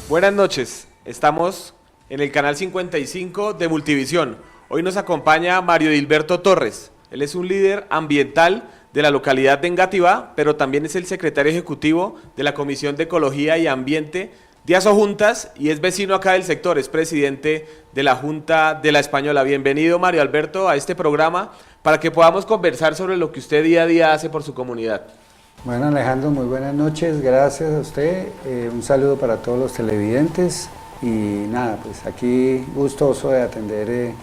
Buenas noches, estamos en el canal 55 de Multivisión. Hoy nos acompaña Mario Dilberto Torres. Él es un líder ambiental de la localidad de Engativá, pero también es el secretario ejecutivo de la Comisión de Ecología y Ambiente de Asojuntas y es vecino acá del sector, es presidente de la Junta de la Española. Bienvenido, Mario Alberto, a este programa para que podamos conversar sobre lo que usted día a día hace por su comunidad. Bueno, Alejandro, muy buenas noches, gracias a usted, un saludo para todos los televidentes y nada, pues aquí gustoso de atender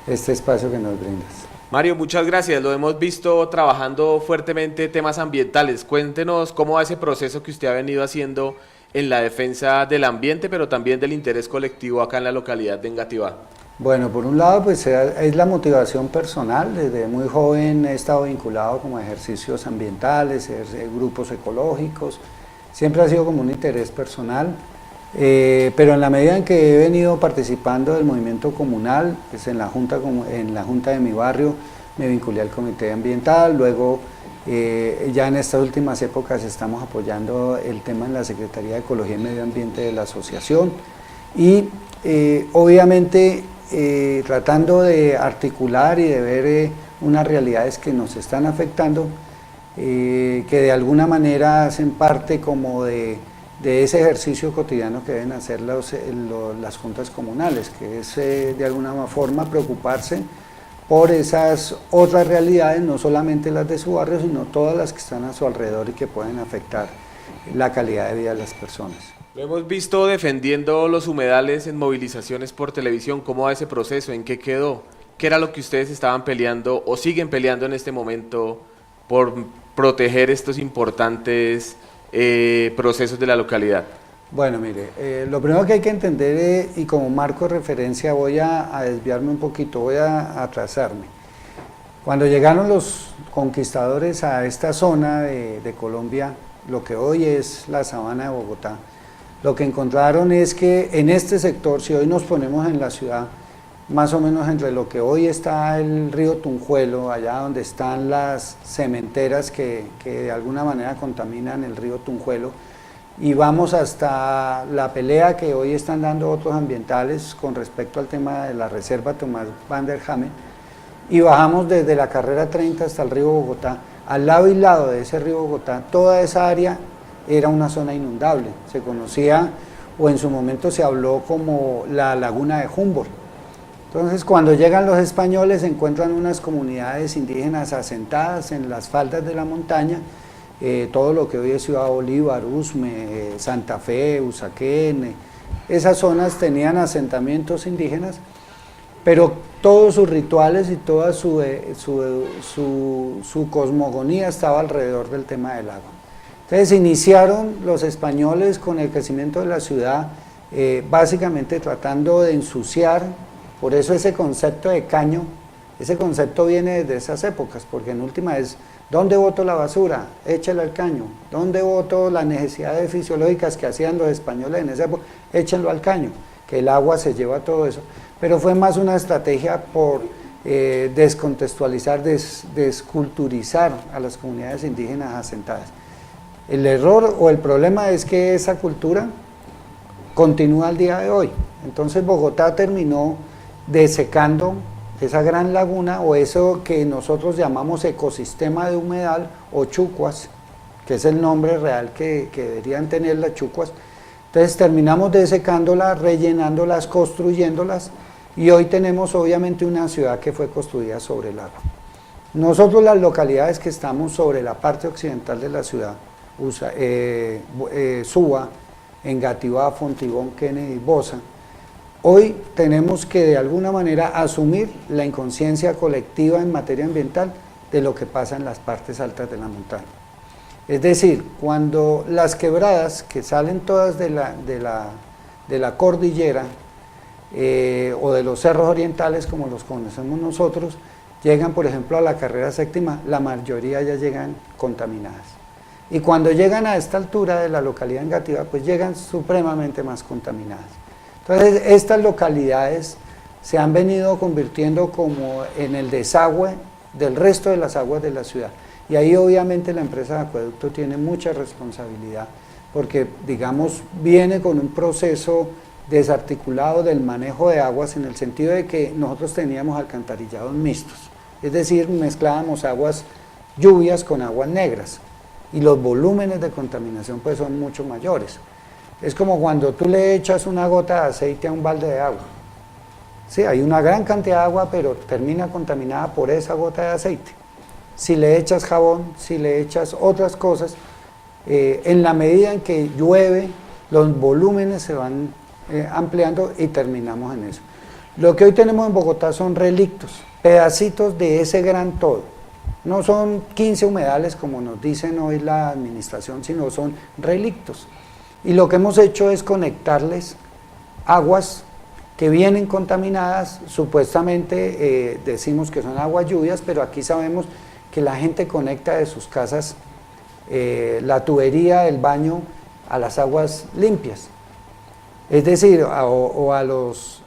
este espacio que nos brindas. Mario, muchas gracias, lo hemos visto trabajando fuertemente temas ambientales. Cuéntenos cómo va ese proceso que usted ha venido haciendo en la defensa del ambiente, pero también del interés colectivo acá en la localidad de Engativá. Bueno, por un lado pues es la motivación personal, desde muy joven he estado vinculado como a ejercicios ambientales, grupos ecológicos, siempre ha sido como un interés personal, pero en la medida en que he venido participando del movimiento comunal, pues en la junta de mi barrio me vinculé al comité ambiental, luego ya en estas últimas épocas estamos apoyando el tema en la Secretaría de Ecología y Medio Ambiente de la asociación y obviamente tratando de articular y de ver unas realidades que nos están afectando, que de alguna manera hacen parte como de ese ejercicio cotidiano que deben hacer las juntas comunales, que es de alguna forma preocuparse por esas otras realidades, no solamente las de su barrio, sino todas las que están a su alrededor y que pueden afectar la calidad de vida de las personas. Lo hemos visto defendiendo los humedales en movilizaciones por televisión. ¿Cómo va ese proceso? ¿En qué quedó? ¿Qué era lo que ustedes estaban peleando o siguen peleando en este momento por proteger estos importantes procesos de la localidad? Bueno, mire, lo primero que hay que entender, y como marco de referencia voy a desviarme un poquito, voy a atrasarme. Cuando llegaron los conquistadores a esta zona de Colombia, lo que hoy es la sabana de Bogotá, lo que encontraron es que en este sector, si hoy nos ponemos en la ciudad, más o menos entre lo que hoy está el río Tunjuelo, allá donde están las cementeras que de alguna manera contaminan el río Tunjuelo, y vamos hasta la pelea que hoy están dando otros ambientales con respecto al tema de la reserva Tomás Van der Hamen, y bajamos desde la carrera 30 hasta el río Bogotá. Al lado y lado de ese río Bogotá, toda esa área era una zona inundable, se conocía o en su momento se habló como la laguna de Humboldt. Entonces cuando llegan los españoles encuentran unas comunidades indígenas asentadas en las faldas de la montaña, todo lo que hoy es Ciudad Bolívar, Usme, Santa Fe, Usaquén, esas zonas tenían asentamientos indígenas, pero todos sus rituales y toda su cosmogonía estaba alrededor del tema del agua. Entonces iniciaron los españoles con el crecimiento de la ciudad, básicamente tratando de ensuciar, por eso ese concepto de caño, ese concepto viene desde esas épocas, porque en última es, ¿dónde boto la basura? Échela al caño. ¿Dónde boto las necesidades fisiológicas que hacían los españoles en esa época? Échenlo al caño, que el agua se lleva todo eso. Pero fue más una estrategia por descontextualizar, desculturizar a las comunidades indígenas asentadas. El error o el problema es que esa cultura continúa al día de hoy. Entonces Bogotá terminó desecando esa gran laguna o eso que nosotros llamamos ecosistema de humedal o chucuas, que es el nombre real que deberían tener las chucuas. Entonces terminamos desecándolas, rellenándolas, construyéndolas y hoy tenemos obviamente una ciudad que fue construida sobre el agua. Nosotros las localidades que estamos sobre la parte occidental de la ciudad, Suba, Engativá, Fontibón, Kennedy, Bosa, hoy tenemos que de alguna manera asumir la inconsciencia colectiva en materia ambiental de lo que pasa en las partes altas de la montaña. Es decir, cuando las quebradas que salen todas de la cordillera o de los cerros orientales como los conocemos nosotros, llegan por ejemplo a la carrera séptima, la mayoría ya llegan contaminadas. Y cuando llegan a esta altura de la localidad de Engativá, pues llegan supremamente más contaminadas. Entonces estas localidades se han venido convirtiendo como en el desagüe del resto de las aguas de la ciudad. Y ahí obviamente la empresa de acueducto tiene mucha responsabilidad porque digamos viene con un proceso desarticulado del manejo de aguas en el sentido de que nosotros teníamos alcantarillados mixtos, es decir, mezclábamos aguas lluvias con aguas negras y los volúmenes de contaminación pues son mucho mayores. Es como cuando tú le echas una gota de aceite a un balde de agua. Sí, hay una gran cantidad de agua, pero termina contaminada por esa gota de aceite. Si le echas jabón, si le echas otras cosas, en la medida en que llueve, los volúmenes se van ampliando y terminamos en eso. Lo que hoy tenemos en Bogotá son relictos, pedacitos de ese gran todo. No son 15 humedales como nos dicen hoy la administración, sino son relictos. Y lo que hemos hecho es conectarles aguas que vienen contaminadas, supuestamente decimos que son aguas lluvias, pero aquí sabemos que la gente conecta de sus casas la tubería del baño a las aguas limpias, es decir, o a los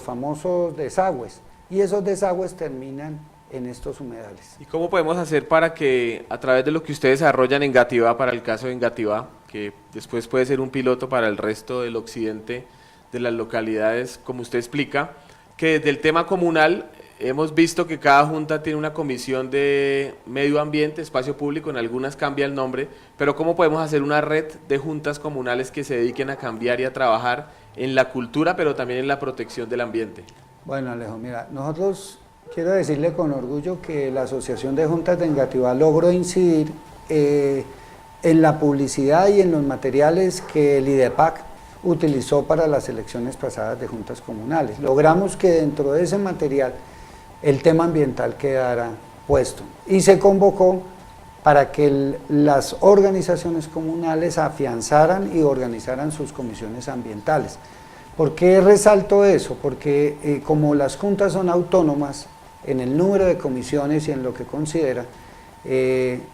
famosos desagües, y esos desagües terminan en estos humedales. ¿Y cómo podemos hacer para que, a través de lo que ustedes desarrollan en Engativá, para el caso de Engativá, que después puede ser un piloto para el resto del occidente de las localidades, como usted explica, que desde el tema comunal hemos visto que cada junta tiene una comisión de medio ambiente, espacio público, en algunas cambia el nombre, pero cómo podemos hacer una red de juntas comunales que se dediquen a cambiar y a trabajar en la cultura, pero también en la protección del ambiente? Bueno, Alejo, mira, nosotros quiero decirle con orgullo que la Asociación de Juntas de Engativá logró incidir en la publicidad y en los materiales que el IDEPAC utilizó para las elecciones pasadas de juntas comunales. Logramos que dentro de ese material el tema ambiental quedara puesto y se convocó para que las organizaciones comunales afianzaran y organizaran sus comisiones ambientales. ¿Por qué resalto eso? Porque como las juntas son autónomas en el número de comisiones y en lo que considera,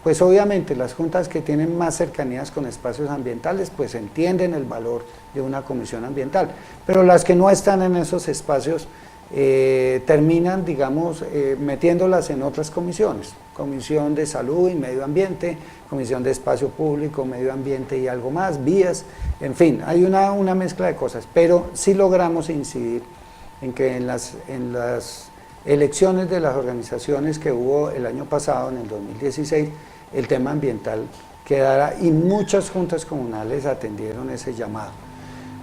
pues obviamente las juntas que tienen más cercanías con espacios ambientales pues entienden el valor de una comisión ambiental, pero las que no están en esos espacios terminan, digamos, metiéndolas en otras comisiones, comisión de salud y medio ambiente, comisión de espacio público, medio ambiente y algo más, vías, en fin, hay una mezcla de cosas, pero sí logramos incidir en que en las elecciones de las organizaciones que hubo el año pasado, en el 2016, el tema ambiental quedara y muchas juntas comunales atendieron ese llamado.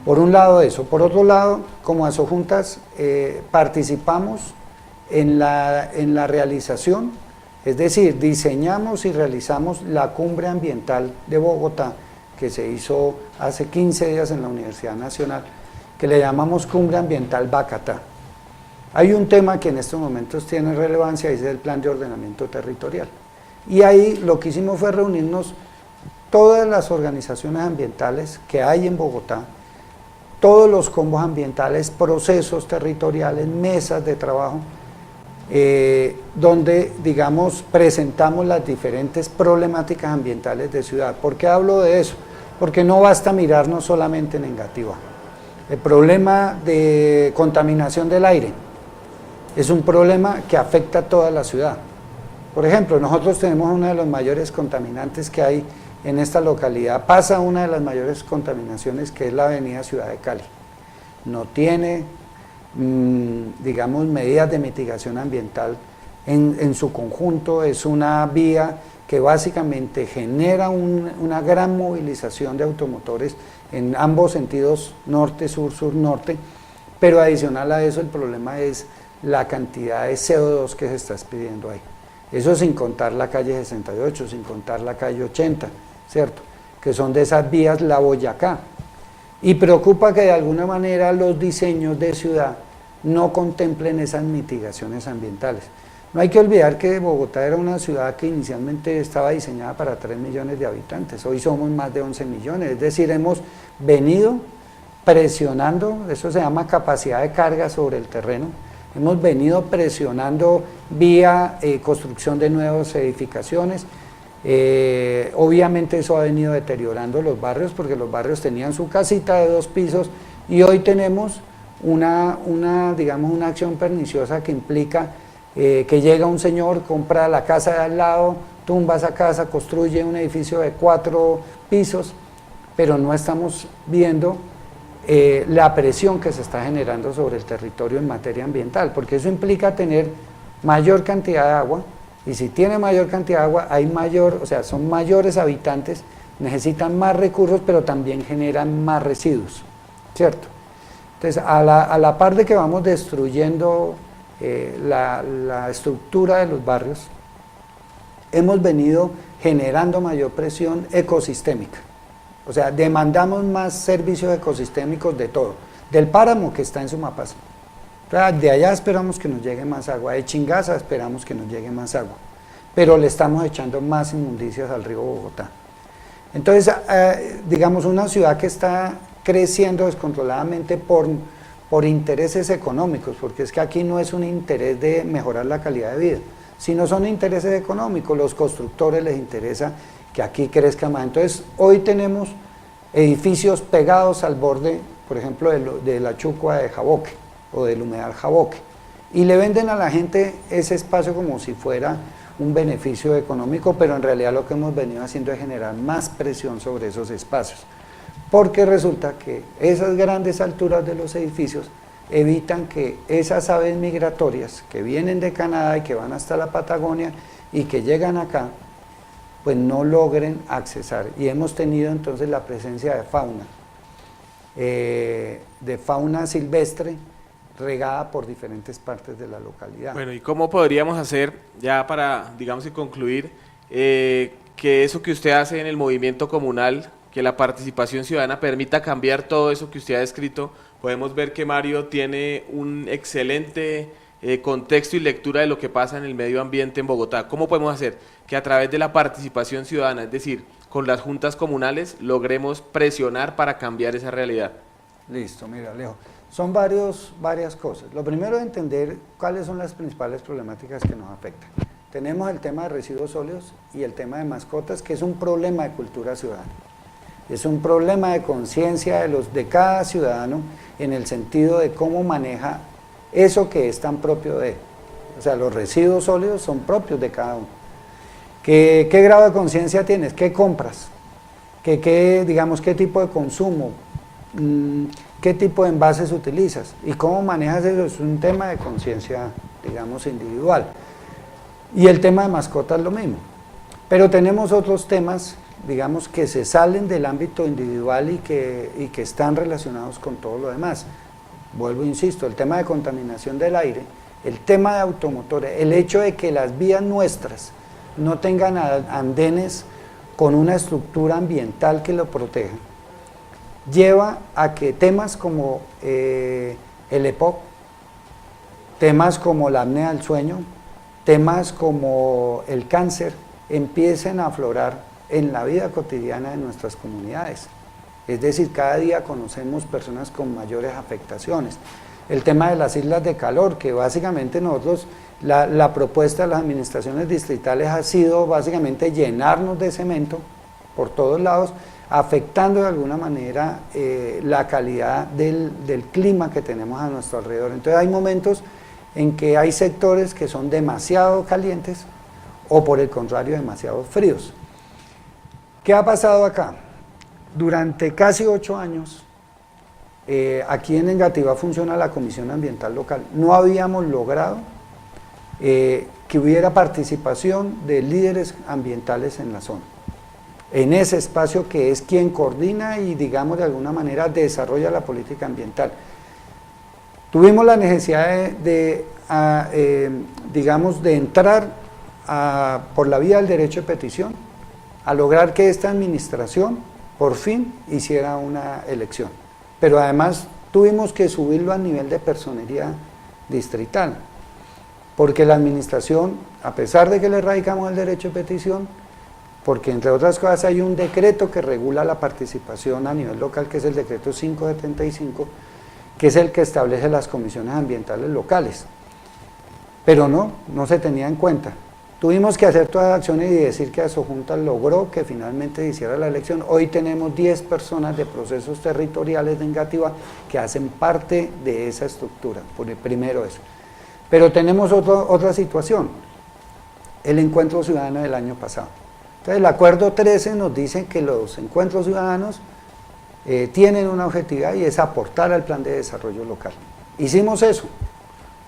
Por un lado eso, por otro lado, como asojuntas participamos en la realización, es decir, diseñamos y realizamos la cumbre ambiental de Bogotá, que se hizo hace 15 días en la Universidad Nacional, que le llamamos Cumbre Ambiental Bacatá. Hay un tema que en estos momentos tiene relevancia y es el Plan de Ordenamiento Territorial. Y ahí lo que hicimos fue reunirnos todas las organizaciones ambientales que hay en Bogotá, todos los combos ambientales, procesos territoriales, mesas de trabajo, donde, digamos, presentamos las diferentes problemáticas ambientales de ciudad. ¿Por qué hablo de eso? Porque no basta mirarnos solamente en Engativá. El problema de contaminación del aire es un problema que afecta a toda la ciudad. Por ejemplo, nosotros tenemos uno de los mayores contaminantes que hay en esta localidad, pasa una de las mayores contaminaciones, que es la avenida Ciudad de Cali. No tiene, digamos, medidas de mitigación ambiental en su conjunto, es una vía que básicamente genera una gran movilización de automotores en ambos sentidos, norte-sur, sur-norte, pero adicional a eso el problema es la cantidad de CO2 que se está expidiendo ahí. Eso sin contar la calle 68, sin contar la calle 80, ¿cierto? Que son de esas vías La Boyacá. Y preocupa que de alguna manera los diseños de ciudad no contemplen esas mitigaciones ambientales. No hay que olvidar que Bogotá era una ciudad que inicialmente estaba diseñada para 3 millones de habitantes, hoy somos más de 11 millones, es decir, hemos venido presionando, eso se llama capacidad de carga sobre el terreno, hemos venido presionando vía construcción de nuevas edificaciones. Obviamente eso ha venido deteriorando los barrios, porque los barrios tenían su casita de 2 pisos y hoy tenemos digamos, una acción perniciosa que implica que llega un señor, compra la casa de al lado, tumba esa casa, construye un edificio de 4 pisos pero no estamos viendo la presión que se está generando sobre el territorio en materia ambiental, porque eso implica tener mayor cantidad de agua, y si tiene mayor cantidad de agua, o sea, son mayores habitantes, necesitan más recursos, pero también generan más residuos, ¿cierto? Entonces, a la par de que vamos destruyendo la estructura de los barrios, hemos venido generando mayor presión ecosistémica. O sea, demandamos más servicios ecosistémicos de todo. Del páramo que está en Sumapaz. O sea, de allá esperamos que nos llegue más agua. De Chingaza esperamos que nos llegue más agua. Pero le estamos echando más inmundicias al río Bogotá. Entonces, digamos, una ciudad que está creciendo descontroladamente por intereses económicos, porque es que aquí no es un interés de mejorar la calidad de vida, sino son intereses económicos. Los constructores les interesa que aquí crezca más. Entonces, hoy tenemos edificios pegados al borde, por ejemplo, de la Chucua de Jaboque o del humedal Jaboque, y le venden a la gente ese espacio como si fuera un beneficio económico, pero en realidad lo que hemos venido haciendo es generar más presión sobre esos espacios, porque resulta que esas grandes alturas de los edificios evitan que esas aves migratorias que vienen de Canadá y que van hasta la Patagonia y que llegan acá, pues no logren accesar, y hemos tenido entonces la presencia de fauna silvestre regada por diferentes partes de la localidad. Bueno, ¿y cómo podríamos hacer, ya para, digamos, y concluir, que eso que usted hace en el movimiento comunal, que la participación ciudadana permita cambiar todo eso que usted ha descrito? Podemos ver que Mario tiene un excelente contexto y lectura de lo que pasa en el medio ambiente en Bogotá. ¿Cómo podemos hacer que a través de la participación ciudadana, es decir, con las juntas comunales, logremos presionar para cambiar esa realidad? Listo, mira, Alejo, son varias cosas. Lo primero es entender cuáles son las principales problemáticas que nos afectan. Tenemos el tema de residuos sólidos y el tema de mascotas, que es un problema de cultura ciudadana. Es un problema de conciencia de cada ciudadano en el sentido de cómo maneja eso que es tan propio de él. O sea, los residuos sólidos son propios de cada uno. ¿Qué grado de conciencia tienes? ¿Qué compras? Digamos, qué tipo de consumo? ¿Qué tipo de envases utilizas? ¿Y cómo manejas eso? Es un tema de conciencia, digamos, individual. Y el tema de mascotas lo mismo. Pero tenemos otros temas, digamos, que se salen del ámbito individual y que están relacionados con todo lo demás. Vuelvo e insisto, el tema de contaminación del aire, el tema de automotores, el hecho de que las vías nuestras no tengan andenes con una estructura ambiental que lo proteja, lleva a que temas como el EPOC, temas como la apnea del sueño, temas como el cáncer, empiecen a aflorar en la vida cotidiana de nuestras comunidades. Es decir, cada día conocemos personas con mayores afectaciones. El tema de las islas de calor, que básicamente nosotros, la propuesta de las administraciones distritales ha sido básicamente llenarnos de cemento por todos lados, afectando de alguna manera la calidad del clima que tenemos a nuestro alrededor. Entonces hay momentos en que hay sectores que son demasiado calientes o por el contrario demasiado fríos. ¿Qué ha pasado acá? Durante casi 8 años, aquí en Engativá funciona la Comisión Ambiental Local. No habíamos logrado que hubiera participación de líderes ambientales en la zona, en ese espacio que es quien coordina y, digamos, de alguna manera desarrolla la política ambiental. Tuvimos la necesidad digamos, de entrar por la vía del derecho de petición, a lograr que esta administración por fin hiciera una elección. Pero además tuvimos que subirlo a nivel de personería distrital, porque la administración, a pesar de que le radicamos el derecho de petición, porque entre otras cosas hay un decreto que regula la participación a nivel local, que es el decreto 575, que es el que establece las comisiones ambientales locales, pero no se tenía en cuenta. Tuvimos que hacer todas las acciones y decir que Asojunta logró que finalmente hiciera la elección. Hoy tenemos 10 personas de procesos territoriales de Engativá que hacen parte de esa estructura, por el primero eso. Pero tenemos otra situación, el encuentro ciudadano del año pasado. Entonces el acuerdo 13 nos dice que los encuentros ciudadanos tienen una objetividad y es aportar al plan de desarrollo local. Hicimos eso,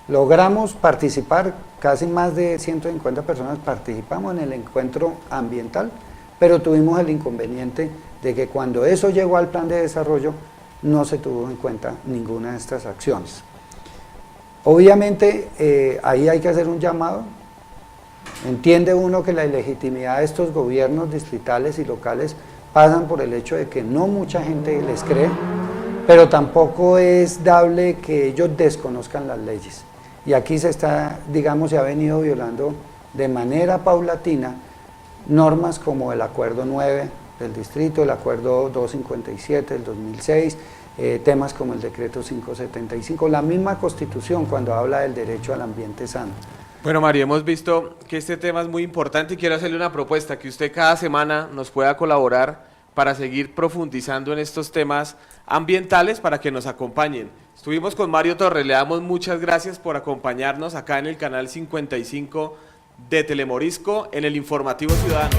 logramos participar, casi más de 150 personas participamos en el encuentro ambiental, pero tuvimos el inconveniente de que cuando eso llegó al plan de desarrollo no se tuvo en cuenta ninguna de estas acciones. Obviamente ahí hay que hacer un llamado. Entiende uno que la ilegitimidad de estos gobiernos distritales y locales pasan por el hecho de que no mucha gente les cree, pero tampoco es dable que ellos desconozcan las leyes. Y aquí se ha venido violando de manera paulatina normas como el Acuerdo 9 del distrito, el Acuerdo 257 del 2006, temas como el Decreto 575, la misma Constitución cuando habla del derecho al ambiente sano. Bueno, Mario, hemos visto que este tema es muy importante y quiero hacerle una propuesta, que usted cada semana nos pueda colaborar para seguir profundizando en estos temas ambientales para que nos acompañen. Estuvimos con Mario Torres, le damos muchas gracias por acompañarnos acá en el canal 55 de Telemorisco en el Informativo Ciudadano.